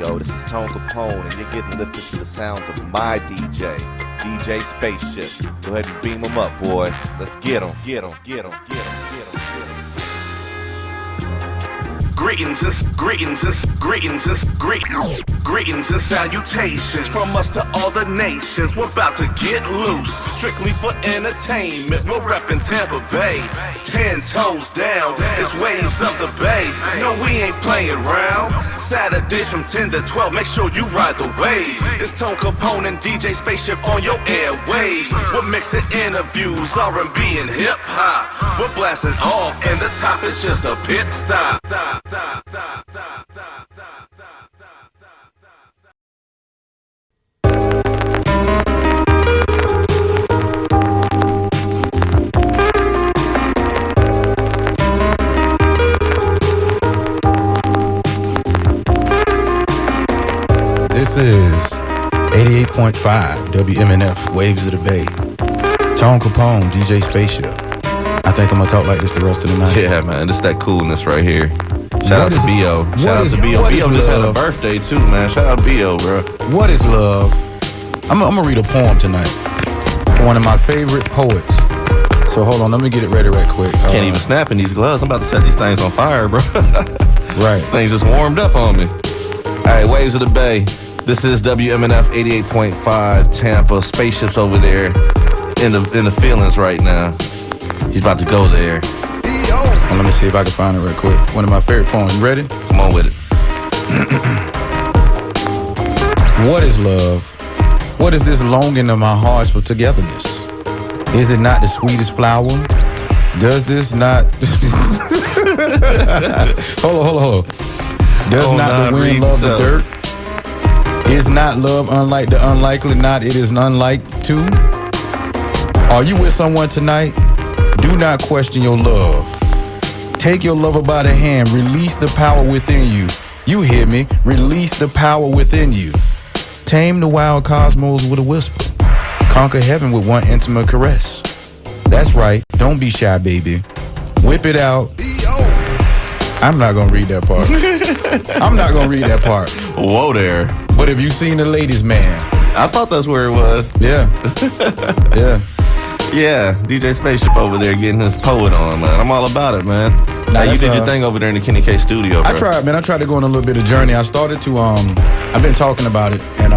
Yo, this is Tone Kapone, and you're getting lifted to the sounds of my DJ, DJ Spaceship. Go ahead and beam him up, boy. Let's get him, get him, get him, get him, get him, get him. Greetings and salutations from us to all the nations. We're about to get loose, strictly for entertainment. We're reppin' Tampa Bay, 10 toes down. It's waves of the bay. No, we ain't playing round. Saturdays from 10 to 12. Make sure you ride the wave. It's Tone Kapone and DJ Spaceship on your airwaves. We're mixing interviews, R&B and hip hop. We're blasting off, and the top is just a pit stop. This is 88.5 WMNF, Waves of the Bay. Tone Kapone, DJ Spaceship. I think I'm gonna talk like this the rest of the night. Yeah, man, this that coolness right here. Shout out to B.O. Shout out to B.O. B.O. just had a birthday too, man. Shout out to B.O., bro. What is love? I'm gonna read a poem tonight from one of my favorite poets. So hold on, let me get it ready right quick. Can't even snap in these gloves. I'm about to set these things on fire, bro. Right. These things just warmed up on me. All right, Waves of the Bay. This is WMNF 88.5 Tampa. Spaceship's over there in the feelings right now. He's about to go there. Well, let me see if I can find it right quick. One of my favorite poems. You ready? Come on with it. What is love? What is this longing of my hearts for togetherness? Is it not the sweetest flower? Does this not... Hold on. Does not the wind love the dirt? Is not love unlike the unlikely? Not it is unlike to? Are you with someone tonight? Do not question your love. Take your lover by the hand. Release the power within you. You hear me? Release the power within you. Tame the wild cosmos with a whisper. Conquer heaven with one intimate caress. That's right. Don't be shy, baby. Whip it out. I'm not gonna read that part. Whoa there. But have you seen the ladies' man? I thought that's where it was. Yeah. Yeah. Yeah, DJ Spaceship over there getting his poet on, man. I'm all about it, man. Nah, you did your thing over there in the Kenny K studio, bro. I tried, man. I tried to go on a little bit of journey. I started to, I've been talking about it, and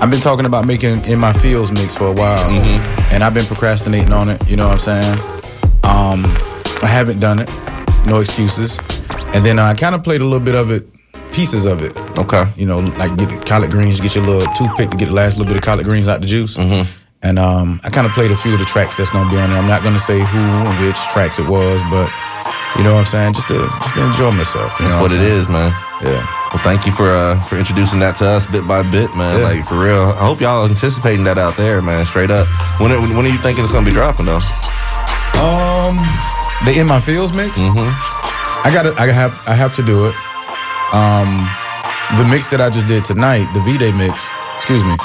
I've been talking about making In My Fields mix for a while, and I've been procrastinating on it, you know what I'm saying? I haven't done it, no excuses. And then I kind of played a little bit of it, pieces of it. Okay. You know, like get the collard greens, get your little toothpick to get the last little bit of collard greens out the juice. And I kind of played a few of the tracks that's gonna be on there. I'm not gonna say who and which tracks it was, but you know what I'm saying? Just to enjoy myself. That's what it is, man. Yeah. Well, thank you for introducing that to us bit by bit, man. Yeah. Like, for real. I hope y'all anticipating that out there, man. Straight up. When are you thinking it's gonna be dropping, though? The In My Fields mix. I have to do it. The mix that I just did tonight, the V-Day mix. Excuse me.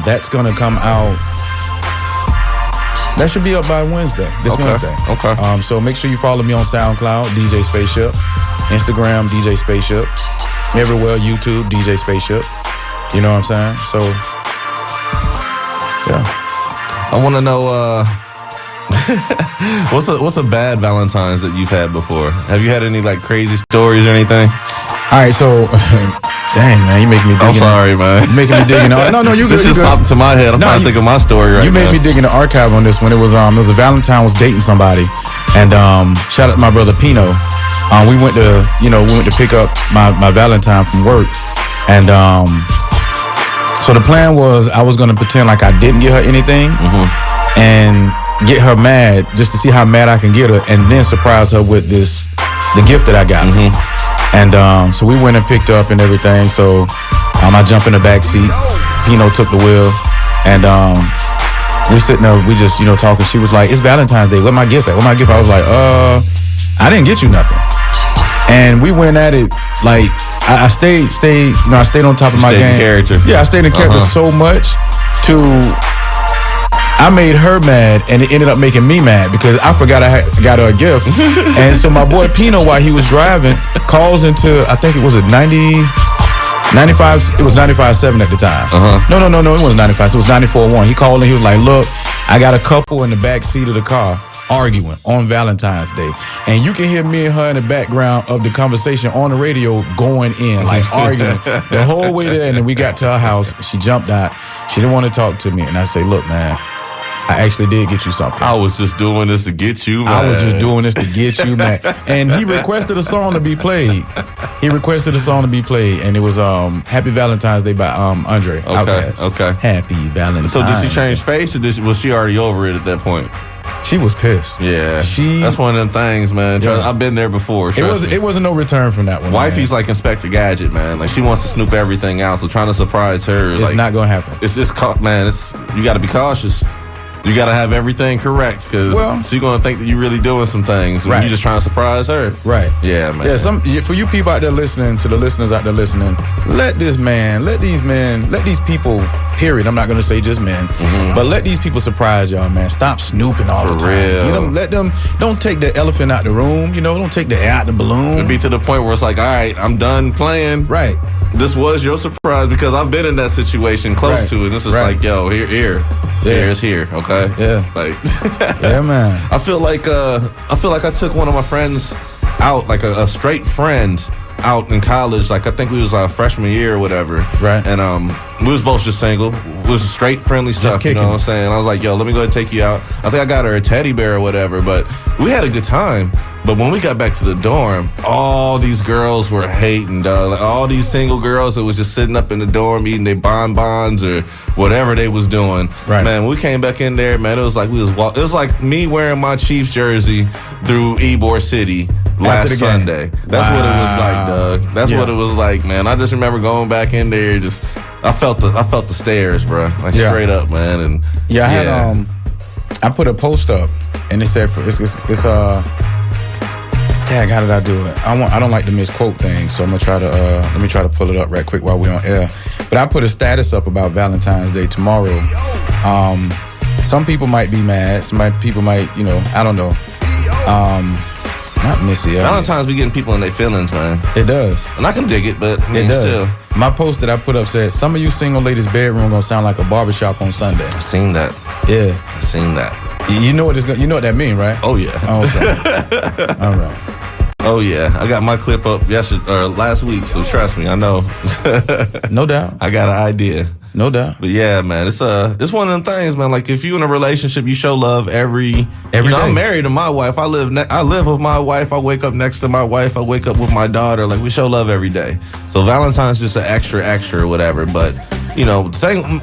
That's gonna come out. That should be up by Wednesday. Wednesday. Okay. So make sure you follow me on SoundCloud, DJ Spaceship, Instagram, DJ Spaceship, everywhere, YouTube, DJ Spaceship. You know what I'm saying? So, yeah. I want to know what's a bad Valentines that you've had before? Have you had any like crazy stories or anything? All right, so. Dang, man, you make me dig. I'm sorry, man. You making me dig in. No, you good. This just popped into my head. I'm trying to think of my story right now. You made me dig in the archive on this one. It was a Valentine was dating somebody, and shout out to my brother Pino. We went to pick up my Valentine from work, and so the plan was I was gonna pretend like I didn't get her anything, and get her mad just to see how mad I can get her, and then surprise her with the gift that I got. And so we went and picked her up and everything. So I jumped in the back seat. Pino took the wheel, and we sitting there. We just talking. She was like, "It's Valentine's Day. Where my gift at? Where my gift?" I was like, I didn't get you nothing." And we went at it like I stayed. I stayed on top of my game. Character. Yeah, I stayed in character so much to. I made her mad, and it ended up making me mad because I forgot I got her a gift. And so my boy Pino, while he was driving, calls into, I think it was 95, it was 95.7 at the time. No, it wasn't 95, it was 94.1. He called and he was like, look, I got a couple in the back seat of the car arguing on Valentine's Day. And you can hear me and her in the background of the conversation on the radio going in, like arguing the whole way there. And then we got to her house. She jumped out. She didn't want to talk to me. And I say, look, man, I actually did get you something. I was just doing this to get you, man. I was just doing this to get you, man. And he requested a song to be played. And it was Happy Valentine's Day by Andre. Okay, Outkast. okay. Happy Valentine's. So did she change face, or was she already over it at that point? She was pissed. Yeah, that's one of them things, man. Yeah. I've been there before. It wasn't no return from that one. Wifey's man. like Inspector Gadget, man. Like she wants to snoop everything out, so trying to surprise her, it's like, not gonna happen. It's just man. You got to be cautious. You got to have everything correct because she's going to think that you're really doing some things when you're just trying to surprise her. Right. Yeah, man. Yeah, for you people out there listening, to the listeners out there listening, let these people, period, I'm not going to say just men, but let these people surprise y'all, man. Stop snooping all the time. Real. You know, don't take the elephant out the room, you know, don't take the air out the balloon. It'd be to the point where it's like, all right, I'm done playing. Right. This was your surprise because I've been in that situation close to it. And this is like, yo, here. Here, it's here, okay? Yeah. Like, yeah, man. I feel like I took one of my friends out, like a straight friend out in college. Like I think we was freshman year or whatever. Right. And we was both just single. It was straight friendly stuff, you know what I'm saying? I was like, yo, let me go ahead and take you out. I think I got her a teddy bear or whatever, but we had a good time. But when we got back to the dorm, all these girls were hating, dog. Like all these single girls that was just sitting up in the dorm eating their bonbons or whatever they was doing. Right. Man, when we came back in there, man, it was like it was like me wearing my Chiefs jersey through Ybor City last Sunday. That's what it was like, dog. That's what it was like, man. I just remember going back in there, just I felt the stares, bro. Like straight up, man. And I had I put a post up and it said it's Dang, how did I do it? I don't like to misquote things, so I'm gonna try to let me try to pull it up right quick while we're on air. But I put a status up about Valentine's Day tomorrow. Some people might be mad. Some people might, you know, I don't know. Not Missy. Valentine's be getting people in their feelings, man. It does, and I can dig it, but it does. Still. My post that I put up said, "Some of you single ladies' bedroom gonna sound like a barbershop on Sunday." I seen that. Yeah, I seen that. You know what you know what that mean, right? Oh yeah. Oh, okay. All right. Oh yeah, I got my clip up last week, so trust me, I know. No doubt. I got an idea. No doubt. But yeah, man, it's one of them things, man. Like if you in a relationship, you show love every day. I'm married to my wife. I live with my wife. I wake up next to my wife. I wake up with my daughter. Like we show love every day. So Valentine's just an extra or whatever. But you know,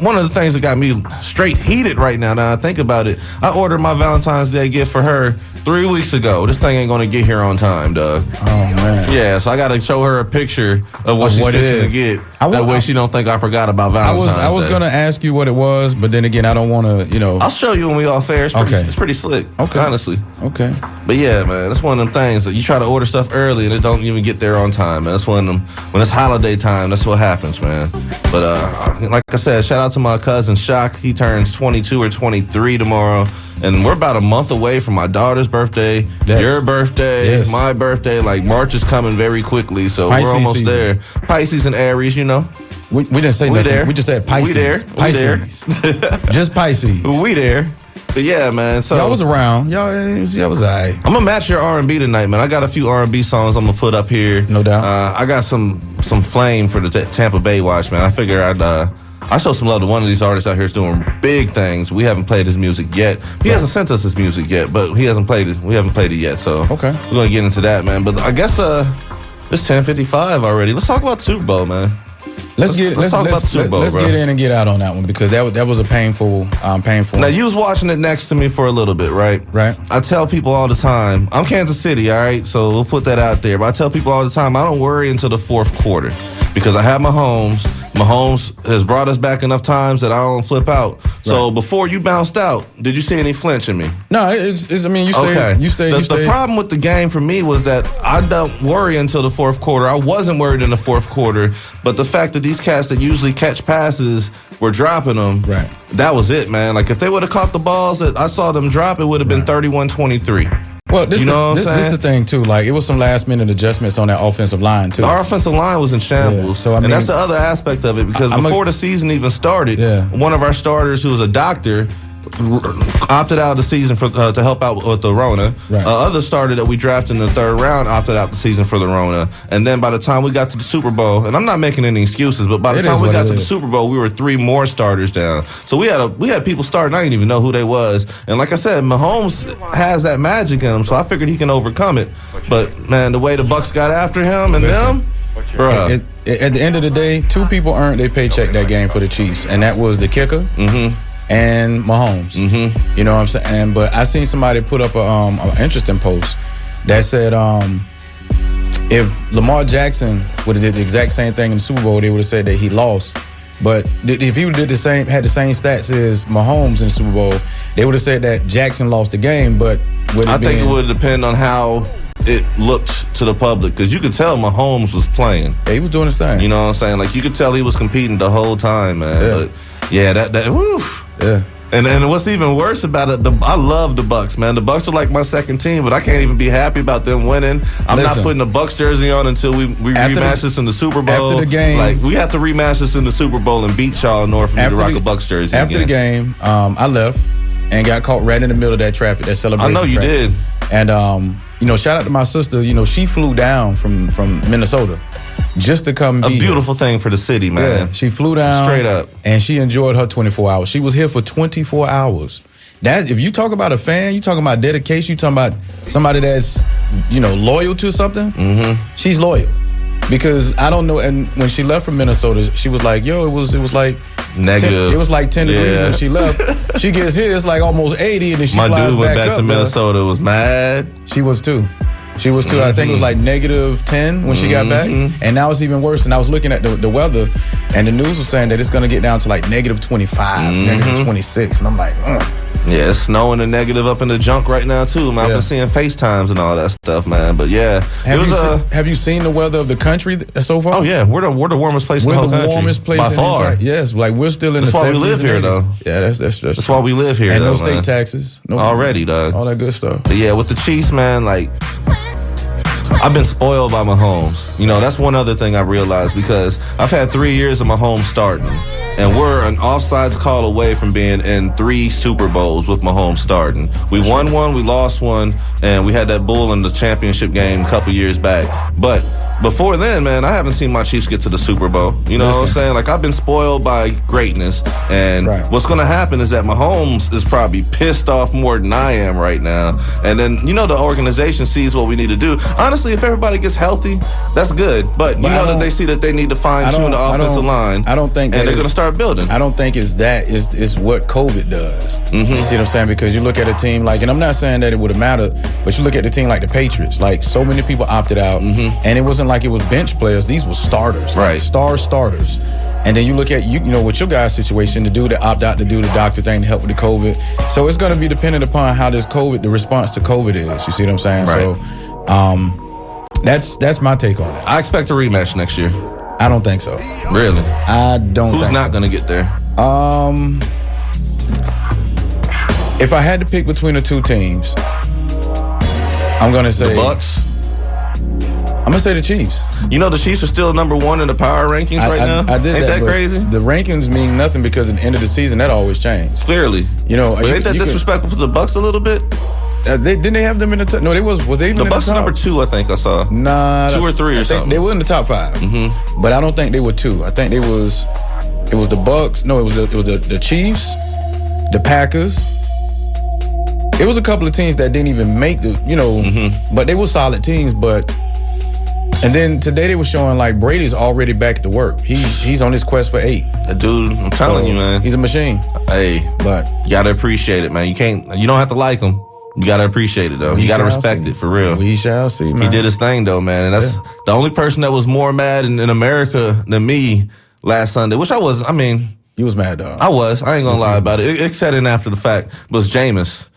one of the things that got me straight heated right now I think about it, I ordered my Valentine's Day gift for her 3 weeks ago. This thing ain't gonna get here on time, dog. Oh man. Yeah, so I gotta show her a picture of what she's fixing to get. That way she don't think I forgot about Valentine's Day. I was gonna ask you what it was, but then again, I don't want to, you know. I'll show you when we all fair. It's pretty slick. Okay. Honestly. Okay. But yeah, man, that's one of them things that you try to order stuff early and it don't even get there on time, man. That's one of them. When it's holiday time, that's what happens, man. But like I said, shout out to my cousin Shock. He turns 22 or 23 tomorrow. And we're about a month away from my daughter's birthday, your birthday, my birthday. Like, March is coming very quickly, so we're almost there. Pisces and Aries, you know. We didn't say nothing. There. We just said Pisces. We there. Just Pisces. We there. But yeah, man. So y'all was around. Y'all was all right. I'm gonna match your R&B tonight, man. I got a few R&B songs I'm gonna put up here. No doubt. I got some flame for the Tampa Bay watch, man. I figure I show some love to one of these artists out here who's doing big things. We haven't played his music yet. He hasn't sent us his music yet, but he hasn't played it. We haven't played it yet, so okay. We're gonna get into that, man. But I guess it's 10:55 already. Let's talk about Super Bowl, man. Let's talk about Super Bowl. Let's get in and get out on that one because that was a painful. Now you was watching it next to me for a little bit, right? Right. I tell people all the time, I'm Kansas City, all right. So we'll put that out there. But I tell people all the time, I don't worry until the fourth quarter because I have Mahomes. Mahomes has brought us back enough times that I don't flip out. So before you bounced out, did you see any flinch in me? No, it's I mean, you stayed. Okay. You stayed. The problem with the game for me was that I don't worry until the fourth quarter. I wasn't worried in the fourth quarter, but the fact that these cats that usually catch passes were dropping them, right. That was it, man. Like, if they would have caught the balls that I saw them drop, it would have been 31-23. Well, this is the thing, too. Like, it was some last-minute adjustments on that offensive line, too. Our offensive line was in shambles. Yeah. So, I mean, and that's the other aspect of it, because before the season even started, one of our starters, who was a doctor, opted out of the season for to help out with the Rona. Right. Other starter that we drafted in the third round opted out the season for the Rona. And then by the time we got to the Super Bowl, and I'm not making any excuses, but by the time we got to the Super Bowl, we were 3 more starters down. So we had people starting. I didn't even know who they was. And like I said, Mahomes has that magic in him, so I figured he can overcome it. But man, the way the Bucs got after him and them, bruh. At the end of the day, 2 people earned their paycheck that game for the Chiefs, and that was the kicker. And Mahomes. You know what I'm saying? But I seen somebody put up an interesting post that said if Lamar Jackson would have did the exact same thing in the Super Bowl, they would have said that he lost. But if he had the same stats as Mahomes in the Super Bowl, they would have said that Jackson lost the game. But I think it would depend on how it looked to the public, because you could tell Mahomes was playing. Yeah, he was doing his thing. You know what I'm saying? Like, you could tell he was competing the whole time, man. Yeah. But yeah, that woof. Yeah. And what's even worse about it, I love the Bucs, man. The Bucs are like my second team, but I can't even be happy about them winning. I'm not putting a Bucs jersey on until we rematch this in the Super Bowl. After the game, like, we have to rematch this in the Super Bowl and beat y'all in order for me to rock a Bucs jersey. After the game, I left and got caught right in the middle of that traffic, that celebration. I know you did. And you know, shout out to my sister. You know, she flew down from Minnesota just to come be a beautiful thing for the city, man. Yeah, she flew down straight up, and she enjoyed her 24 hours. She was here for 24 hours. That, if you talk about a fan, you talking about dedication, you talking about somebody that's, you know, loyal to something. She's loyal, because I don't know. And when she left from Minnesota, she was like, "Yo, it was like negative. It was like 10 degrees when she left. She gets here, it's like almost 80, and then she my flies dude went back up, to Minnesota. Was mad. She was too. I think it was like -10 when she got back. And now it's even worse. And I was looking at the weather, and the news was saying that it's going to get down to like -25, -26. And I'm like, Yeah, it's snowing and negative up in the junk right now, too, man. I've been seeing FaceTimes and all that stuff, man. But yeah. Have you seen the weather of the country so far? Oh, yeah. We're the warmest place in the whole country. We're the warmest place by far. Yes, like we're still in that's the 70s. That's why we live here, though. Yeah, that's why we live here, and though, no state man. taxes. No, already, dog. All that good stuff. But yeah, with the Chiefs, man, like, I've been spoiled by Mahomes. You know, that's one other thing I realized, because I've had 3 years of Mahomes starting. And we're an offsides call away from being in 3 Super Bowls with Mahomes starting. We won one, we lost one, and we had that bull in the championship game a couple years back. But before then, man, I haven't seen my Chiefs get to the Super Bowl. You know what I'm saying? Like, I've been spoiled by greatness. And what's going to happen is that Mahomes is probably pissed off more than I am right now. And then, you know, the organization sees what we need to do. Honestly, if everybody gets healthy, that's good. But you know that they see that they need to fine-tune the offensive line. I don't think and they're going to start building. I don't think it's that. It's what COVID does. You see what I'm saying? Because you look at a team like, and I'm not saying that it would have mattered, but you look at the team like the Patriots. Like, so many people opted out, and it wasn't like it was bench players. These were starters, like starters. And then you look at you know, with your guys' situation, the dude that opt out to do the doctor thing to help with the COVID. So it's going to be dependent upon how the response to COVID is. You see what I'm saying? Right. So that's my take on it. I expect a rematch next year. I don't think so. Really? I don't. Who's not going to get there? If I had to pick between the 2 teams, I'm going to say the Bucs. I'm going to say the Chiefs. You know, the Chiefs are still number 1 in the power rankings right now? I did Ain't that crazy? The rankings mean nothing, because at the end of the season, that always changes. Clearly. You know, but ain't that disrespectful for the Bucs a little bit? Didn't they have them in the top? No, they was they even the in Bucs the top? Number 2, I think I saw. Nah, 2 or 3 or something. They were in the top 5, but I don't think they were 2. I think it was the Bucs. No, it was the Chiefs, the Packers. It was a couple of teams that didn't even make the, you know, but they were solid teams. And then today they were showing like Brady's already back to work. He's on his quest for 8. Dude, I'm telling you, man. He's a machine. Hey, but you gotta appreciate it, man. You don't have to like him. You gotta appreciate it though. You gotta respect it for real. We shall see, man. He did his thing though, man. And that's the only person that was more mad in America than me last Sunday, which I was. I mean, you was mad, dog. I was. I ain't gonna lie about it. It set in after the fact. Was Jameis.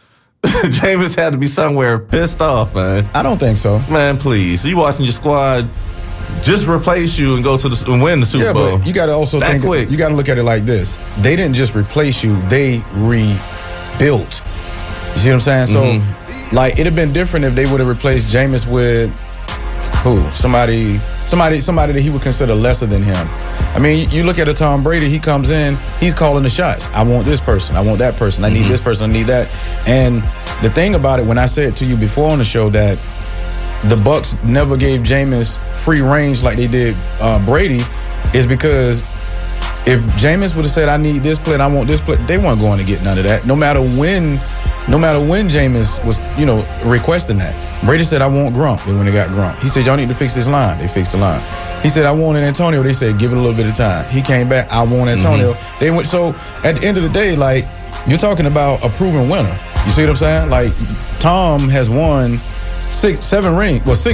Jameis had to be somewhere pissed off, man. I don't think so. Man, please. You watching your squad just replace you and go to and win the Super Bowl. But you got to also think. You got to look at it like this. They didn't just replace you. They rebuilt. You see what I'm saying? So, like, it'd have been different if they would have replaced Jameis with who? Somebody that he would consider lesser than him. I mean, you look at a Tom Brady, he comes in, he's calling the shots. I want this person. I want that person. I need this person. I need that. And the thing about it, when I said to you before on the show that the Bucs never gave Jameis free range like they did Brady, is because if Jameis would have said, I need this play and I want this play, they weren't going to get none of that. No matter when Jameis was, requesting that. Brady said, I want Grump. They went and got Grump. He said, y'all need to fix this line. They fixed the line. He said, I wanted Antonio. They said, give it a little bit of time. He came back, I want Antonio. They went. So at the end of the day, like, you're talking about a proven winner. You see what I'm saying? Like, Tom has won 6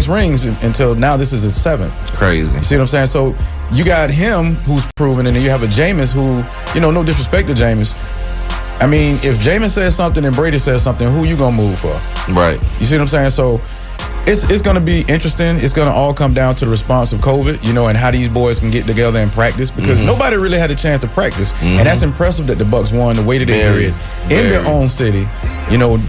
rings until now. This is his 7th. Crazy. You see what I'm saying? So you got him who's proven, and then you have a Jameis who, no disrespect to Jameis. I mean, if Jameis says something and Brady says something, who you gonna move for? Right. You see what I'm saying? So it's gonna be interesting. It's gonna all come down to the response of COVID, and how these boys can get together and practice, because nobody really had a chance to practice. And that's impressive that the Bucs won the way that they did in their own city.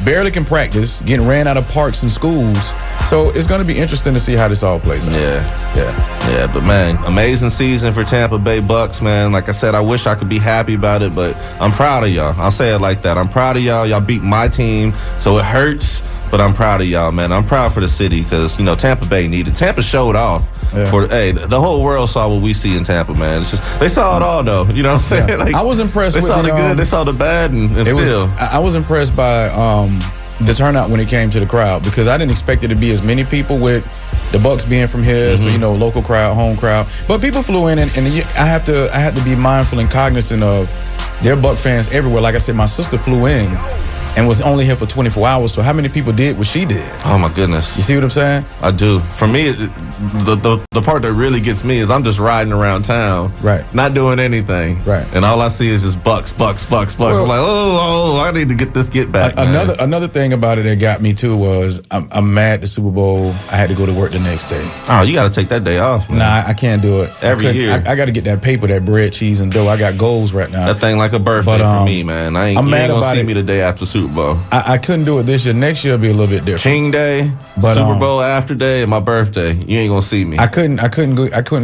Barely can practice, getting ran out of parks and schools. So it's gonna be interesting to see how this all plays out. Yeah, but man, amazing season for Tampa Bay Bucs, man. Like I said, I wish I could be happy about it, but I'm proud of y'all. I'll say it like that. I'm proud of y'all. Y'all beat my team, so it hurts. But I'm proud of y'all, man. I'm proud for the city because, Tampa Bay needed. Tampa showed off. The whole world saw what we see in Tampa, man. It's just, they saw it all, though. You know what I'm saying? Yeah. Like, I was impressed they with saw the good, they saw the bad, and still. I was impressed by the turnout when it came to the crowd, because I didn't expect it to be as many people with the Bucs being from here, so, local crowd, home crowd. But people flew in, and I have to be mindful and cognizant of their Buc fans everywhere. Like I said, my sister flew in and was only here for 24 hours. So how many people did what she did? Oh, my goodness. You see what I'm saying? I do. For me, the part that really gets me is I'm just riding around town, not doing anything. And all I see is just Bucs. Well, I'm like, I need to get this get back, Another thing about it that got me, too, was I'm mad the Super Bowl, I had to go to work the next day. Oh, you got to take that day off, man. Nah, I can't do it. Every year. I got to get that paper, that bread, cheese, and dough. I got goals right now. That thing like a birthday for me, man. You ain't going to see me the day after Super Bowl. I couldn't do it this year. Next year will be a little bit different. King Day, Super Bowl after day, and my birthday. You ain't gonna see me. I couldn't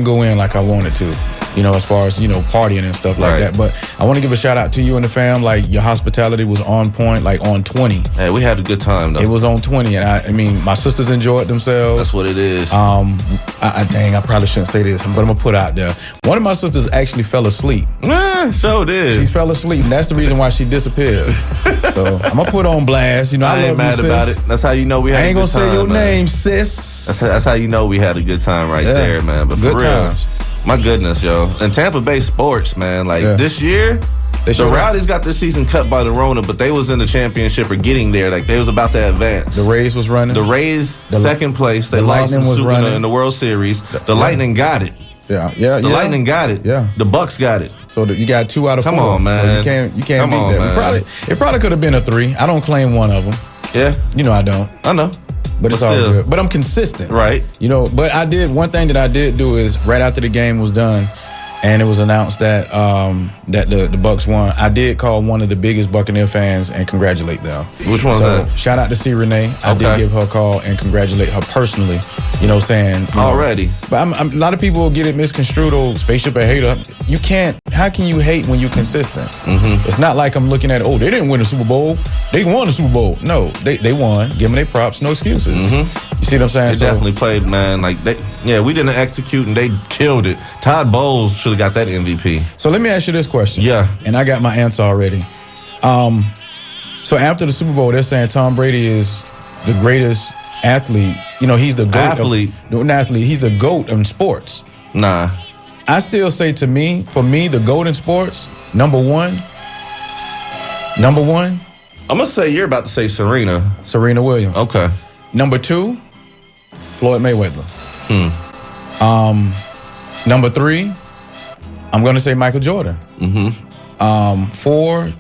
go in like I wanted to. As far as, partying and stuff like that. But I want to give a shout out to you and the fam. Like, your hospitality was on point, like on 20. Hey, we had a good time, though. It was on 20. And I mean, my sisters enjoyed themselves. That's what it is. I probably shouldn't say this, but I'm going to put out there. One of my sisters actually fell asleep. Sure did. She fell asleep, and that's the reason why she disappeared. So I'm going to put on blast. I ain't love mad you, sis. about it. That's how you know we had a good time. I ain't going to say your name, sis. That's how you know we had a good time there, man. But for good real. Times. My goodness, yo. And Tampa Bay sports, man. This year, the Rowdies got their season cut by the Rona, but they was in the championship or getting there. Like, they was about to advance. The Rays was running. The Rays, second place. They lost in the World Series. The Lightning got it. The Lightning got it. Yeah. The Bucs got it. So you got 2 out of 4. Come on, man. So you can't beat that. It probably could have been a 3. I don't claim one of them. Yeah. I don't. I know. But it's all good. But I'm consistent. Right. But one thing that I did do is right after the game was done and it was announced that that the Bucs won, I did call one of the biggest Buccaneer fans and congratulate them. Which one's that? Shout out to Serena. I did give her a call and congratulate her personally, saying... Already. But a lot of people get it misconstrued, Spaceship a hater. You can't... How can you hate when you're consistent? It's not like I'm looking at, they didn't win the Super Bowl. They won the Super Bowl. No, they won. Give them their props, no excuses. You see what I'm saying? They definitely played, man. We didn't execute and they killed it. Todd Bowles should have got that MVP. So let me ask you this question. Yeah. And I got my answer already. So after the Super Bowl, they're saying Tom Brady is the greatest athlete. He's the GOAT. Athlete. He's the GOAT in sports. Nah. I still say for me, the GOAT in sports, number one, I'm gonna say you're about to say Serena. Serena Williams. Okay. Number 2, Floyd Mayweather. Number 3, I'm going to say Michael Jordan. 4,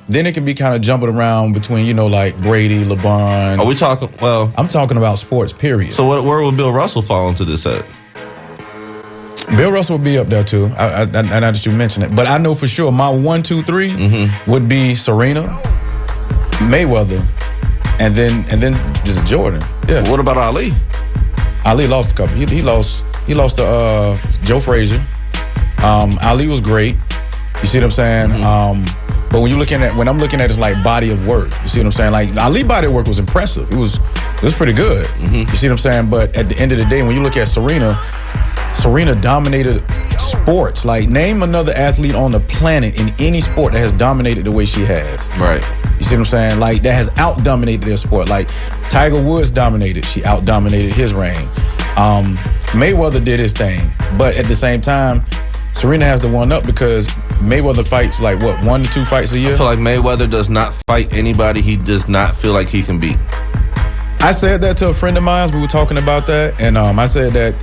then it can be kind of jumping around between, like Brady, LeBron. Are we talking, well... I'm talking about sports, period. So where would Bill Russell fall into this at? Bill Russell would be up there too, I now that you mention it. But I know for sure my 1, 2, 3 would be Serena, Mayweather, and then just Jordan. Yeah. What about Ali? Ali lost a couple. He lost to Joe Frazier. Ali was great. You see what I'm saying? But when I'm looking at his like body of work, you see what I'm saying? Like Ali body of work was impressive. It was pretty good. You see what I'm saying? But at the end of the day, when you look at Serena dominated sports. Like name another athlete on the planet in any sport that has dominated the way she has. Right. You see what I'm saying? Like that has out-dominated their sport. Like Tiger Woods dominated. She out-dominated his reign. Mayweather did his thing. But at the same time, Serena has the one up because Mayweather fights like what, 1 to 2 fights a year? I feel like Mayweather does not fight anybody he does not feel like he can beat. I said that to a friend of mine. We were talking about that. And I said that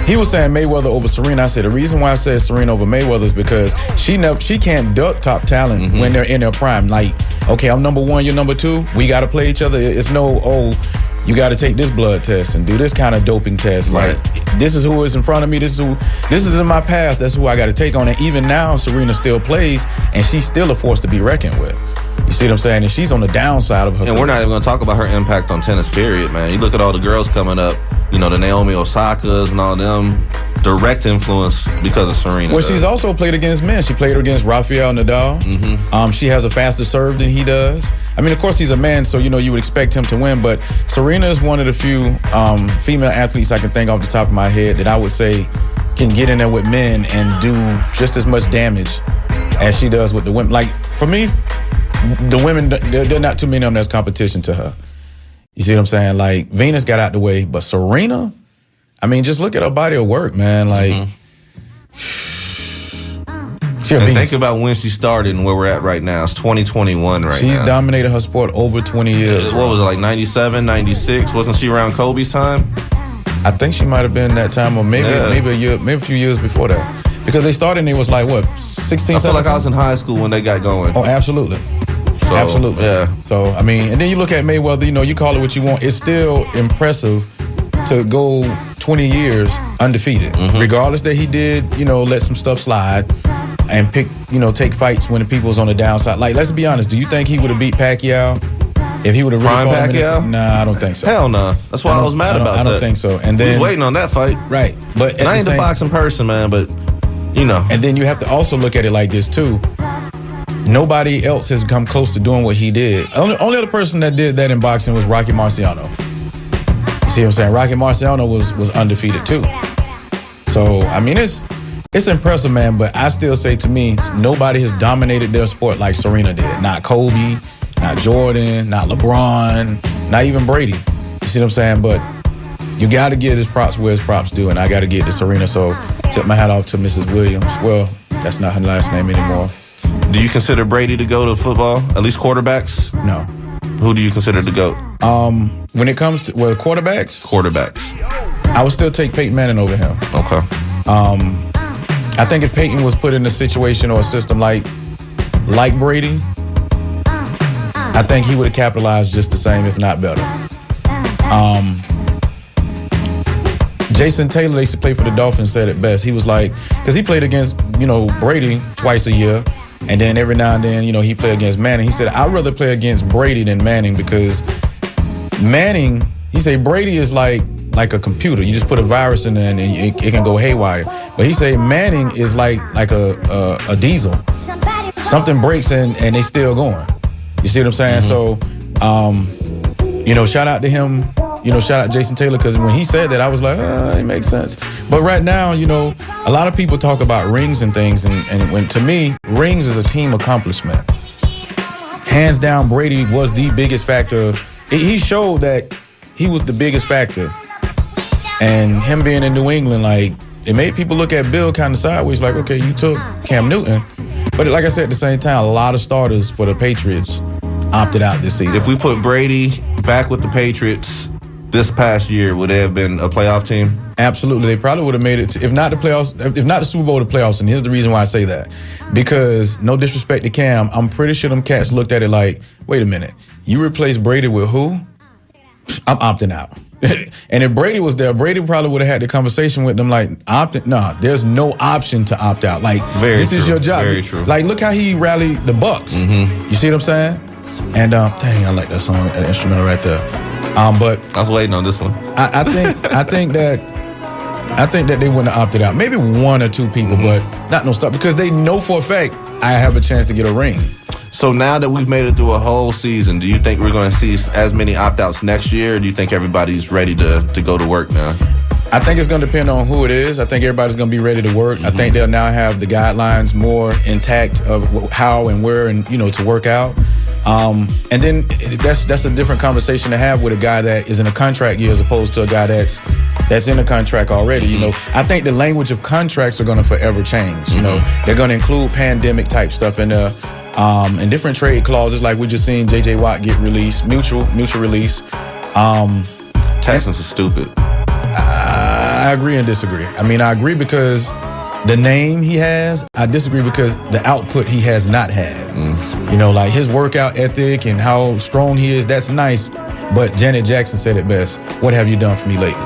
he was saying Mayweather over Serena. I said the reason why I said Serena over Mayweather is because she can't duck top talent when they're in their prime. Like, okay, I'm number 1, you're number 2. We got to play each other. It's no, you got to take this blood test and do this kind of doping test. Right. Like, this is who is in front of me. This is in my path. That's who I got to take on. And even now, Serena still plays, and she's still a force to be reckoned with. You see what I'm saying? And she's on the downside of her. And we're not even going to talk about her impact on tennis, period, man. You look at all the girls coming up, the Naomi Osakas and all them, direct influence because of Serena. Well, she's also played against men. She played against Rafael Nadal. She has a faster serve than he does. I mean, of course, he's a man, so, you would expect him to win. But Serena is one of the few female athletes I can think off the top of my head that I would say can get in there with men and do just as much damage as she does with the women. Like, for me, the women, they're not too many of them there's competition to her. You see what I'm saying? Like, Venus got out the way, but Serena, I mean, just look at her body of work, man. Like, think about when she started and where we're at right now. It's 2021 now. She's dominated her sport over 20 years. What was it, like 97, 96? Wasn't she around Kobe's time? I think she might have been that time, or maybe a few years before that. Because they started and it was like, what, 16, 17? I feel like I was in high school when they got going. Oh, absolutely. So, absolutely. Yeah. So, I mean, and then you look at Mayweather, you call it what you want. It's still impressive to go 20 years undefeated. Regardless that he did, let some stuff slide and take fights when the people was on the downside. Like, let's be honest, do you think he would have beat Pacquiao if he would have Prime Pacquiao? Nah, I don't think so. Hell no. That's why I was mad about that. I don't think so. And then we was waiting on that fight. Right. But and I ain't the boxing person, man, but And then you have to also look at it like this too. Nobody else has come close to doing what he did. Only other person that did that in boxing was Rocky Marciano. You see what I'm saying? Rocky Marciano was undefeated too. So, I mean, it's impressive, man, but I still say to me, nobody has dominated their sport like Serena did. Not Kobe, not Jordan, not LeBron, not even Brady. You see what I'm saying? But you got to give his props where his props due, and I got to give it to Serena. So, tip my hat off to Mrs. Williams. Well, that's not her last name anymore. Do you consider Brady to go to football? At least quarterbacks? No. Who do you consider to go? When it comes to quarterbacks? Quarterbacks. I would still take Peyton Manning over him. Okay. I think if Peyton was put in a situation or a system like Brady, I think he would have capitalized just the same, if not better. Jason Taylor, they used to play for the Dolphins, said it best. He was like, because he played against, Brady twice a year, and then every now and then, he played against Manning. He said, I'd rather play against Brady than Manning because Manning, he said Brady is like a computer. You just put a virus in there and it can go haywire. But he said Manning is like a diesel. Something breaks and they still going. You see what I'm saying? So, shout out to him. Shout out Jason Taylor, because when he said that, I was like, it makes sense. But right now, a lot of people talk about rings and things, and when to me, rings is a team accomplishment. Hands down, Brady was the biggest factor. He showed that he was the biggest factor. And him being in New England, like, it made people look at Bill kind of sideways, like, okay, you took Cam Newton. But like I said, at the same time, a lot of starters for the Patriots opted out this season. If we put Brady back with the Patriots this past year, would they have been a playoff team? Absolutely. They probably would have made it, if not the playoffs, if not the Super Bowl, the playoffs. And here's the reason why I say that. Because, no disrespect to Cam, I'm pretty sure them cats looked at it like, wait a minute, you replace Brady with who? I'm opting out. And if Brady was there, Brady probably would have had the conversation with them like, there's no option to opt out. Like, this is your job. Very true. Like, look how he rallied the Bucks. Mm-hmm. You see what I'm saying? And, dang, I like that song, that instrumental right there. But I was waiting on this one. I think that they wouldn't have opted out. Maybe one or two people, but not no stuff, because they know for a fact I have a chance to get a ring. So now that we've made it through a whole season, do you think we're going to see as many opt-outs next year, or do you think everybody's ready to go to work now? I think it's going to depend on who it is. I think everybody's going to be ready to work. I think they'll now have the guidelines more intact of how and where and, to work out. And then that's a different conversation to have with a guy that is in a contract year as opposed to a guy that's in a contract already. I think the language of contracts are going to forever change. They're going to include pandemic type stuff in there, and different trade clauses, like we just seen J.J. Watt get released, mutual release. Texans are stupid. I agree and disagree. I mean, I agree because the name he has. I disagree because the output he has not had. Like his workout ethic and how strong he is, that's nice. But Janet Jackson said it best, what have you done for me lately?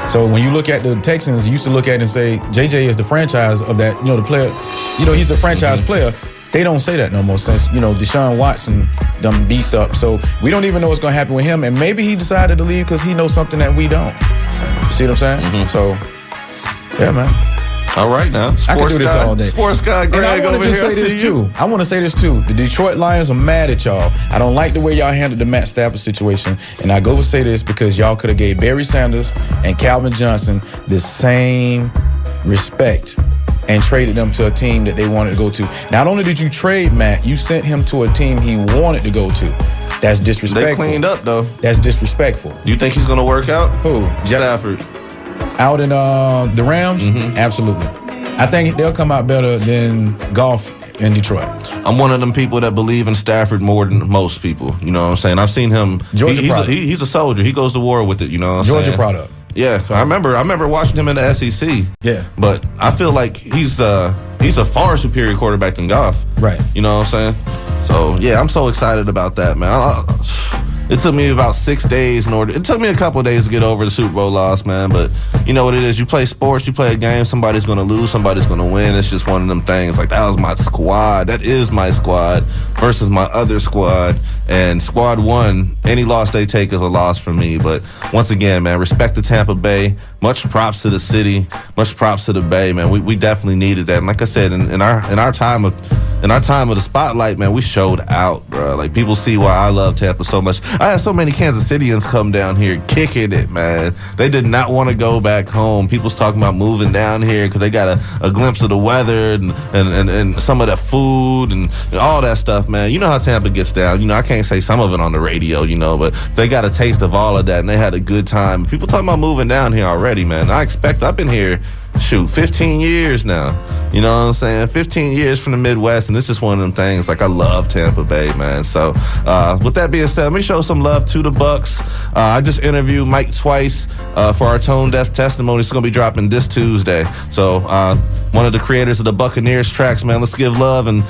So when you look at the Texans, you used to look at it and say, JJ is the franchise of that, the player. He's the franchise player. They don't say that no more since, Deshaun Watson done beast up. So we don't even know what's going to happen with him. And maybe he decided to leave because he knows something that we don't. You see what I'm saying? So, yeah, man. All right, now. I can do this all day. Sports guy Greg, and I want to just say this, too. I want to say this, too. The Detroit Lions are mad at y'all. I don't like the way y'all handled the Matt Stafford situation. And I go to say this because y'all could have gave Barry Sanders and Calvin Johnson the same respect and traded them to a team that they wanted to go to. Not only did you trade Matt, you sent him to a team he wanted to go to. That's disrespectful. They cleaned up, though. That's disrespectful. Do you think he's going to work out? Who? Stafford. Out in the Rams? Absolutely. I think they'll come out better than Goff in Detroit. I'm one of them people that believe in Stafford more than most people. You know what I'm saying? I've seen him. He's a soldier. He goes to war with it. You know what I'm saying? Georgia product. Yeah, so I remember watching him in the SEC. Yeah, but I feel like he's a far superior quarterback than Goff. Right. You know what I'm saying? So yeah, I'm so excited about that, man. It took me about 6 days it took me a couple of days to get over the Super Bowl loss, man. But you know what it is? You play sports, you play a game, somebody's going to lose, somebody's going to win. It's just one of them things. Like, that was my squad. That is my squad versus my other squad. And squad one, any loss they take is a loss for me. But once again, man, respect to Tampa Bay. Much props to the city. Much props to the Bay, man. We definitely needed that. And like I said, in our time of the spotlight, man, we showed out, bro. Like, people see why I love Tampa so much. I had so many Kansas Cityans come down here kicking it, man. They did not want to go back home. People's talking about moving down here because they got a glimpse of the weather and some of the food and all that stuff, man. You know how Tampa gets down. I can't say some of it on the radio, but they got a taste of all of that, and they had a good time. People talking about moving down here already, man. I've been here, 15 years now. You know what I'm saying? 15 years from the Midwest, and it's just one of them things. Like, I love Tampa Bay, man. So, with that being said, let me show some love to the Bucks. I just interviewed Mike twice for our Tone Deaf testimony. It's going to be dropping this Tuesday. So, one of the creators of the Buccaneers tracks, man. Let's give love and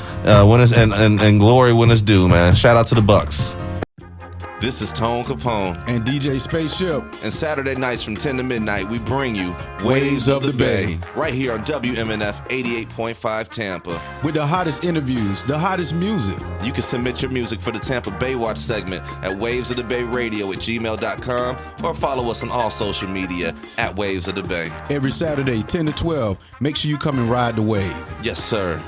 glory when it's due, man. Shout out to the Bucks. This is Tone Kapone and DJ Spaceship. And Saturday nights from 10 to midnight, we bring you Waves of the Bay, right here on WMNF 88.5 Tampa. With the hottest interviews, the hottest music. You can submit your music for the Tampa Bay Watch segment at wavesofthebay@gmail.com or follow us on all social media at Waves of the Bay. Every Saturday, 10 to 12. Make sure you come and ride the wave. Yes, sir.